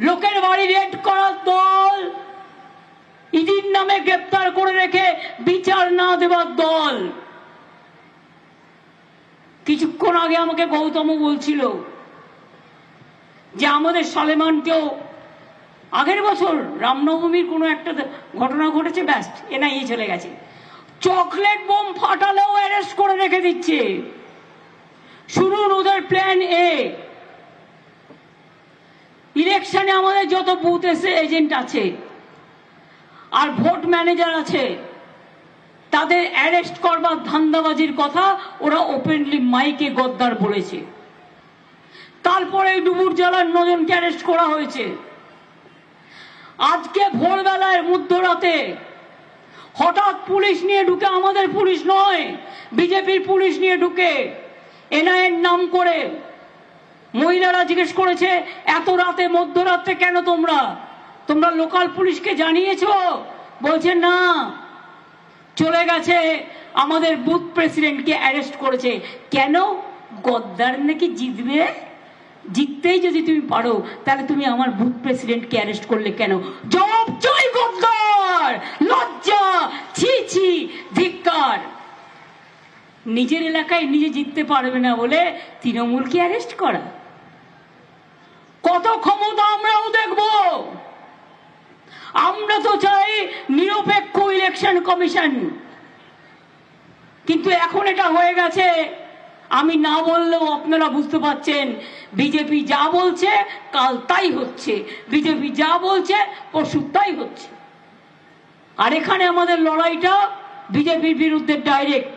লোকের বাড়ি রেড করার দল, ইডির নামে গ্রেপ্তার করে রেখে বিচার না দেবার দল। কিছুক্ষণ আগে আমাকে গৌতম বলছিল যে আমাদের সালেমানকেও আগের বছর রামনবমীর কোনো একটা ঘটনা ঘটেছে, ব্যাস এনআইএ চলে গেছে। চকলেট বোম ফাটালেও অ্যারেস্ট করে রেখে দিচ্ছে। শুনুন ওদের প্ল্যান এ। ইলেকশনে আমাদের যত বুথ এজেন্ট আছে আর ভোট ম্যানেজার আছে তাদের অ্যারেস্ট করবার ধান্দাবাজির কথা ওরা ওপেনলি মাইকে গদ্দার বলেছে। তারপরে ডুবুর জেলার 9 জনকে অ্যারেস্ট করা হয়েছে। আজকে ভোরবেলায় মধ্যরাতে হঠাৎ পুলিশ নিয়ে ঢুকে, আমাদের পুলিশ নয় বিজেপির পুলিশ নিয়ে ঢুকে এনআইএর নাম করে, মহিলারা জিজ্ঞেস করেছে এত রাতে মধ্যরাতে কেন তোমরা লোকাল পুলিশকে জানিয়েছো? বলছে না, চলে গেছে আমাদের বুথ প্রেসিডেন্টকে অ্যারেস্ট করেছে। কেন? গদ্দার নাকি জিতবে, জিততেই যদি তুমি পারো তাহলে তুমি আমার বুথ প্রেসিডেন্টকে অ্যারেস্ট করলে কেন? জবাব চাই গদ্দার, লজ্জা, ছি ছি, ধিক্কার। নিজের এলাকায় নিজে জিততে পারবে না বলে তৃণমূলকে অ্যারেস্ট করা, কত ক্ষমতা আমরাও দেখব। আমরা তো চাই নিরপেক্ষ ইলেকশন কমিশন, কিন্তু এখন এটা হয়ে গেছে। আমি না বললেও আপনারা বুঝতে পারছেন বিজেপি যা বলছে কাল তাই হচ্ছে, বিজেপি যা বলছে পরশু তাই হচ্ছে। আর এখানে আমাদের লড়াইটা বিজেপির বিরুদ্ধে ডাইরেক্ট।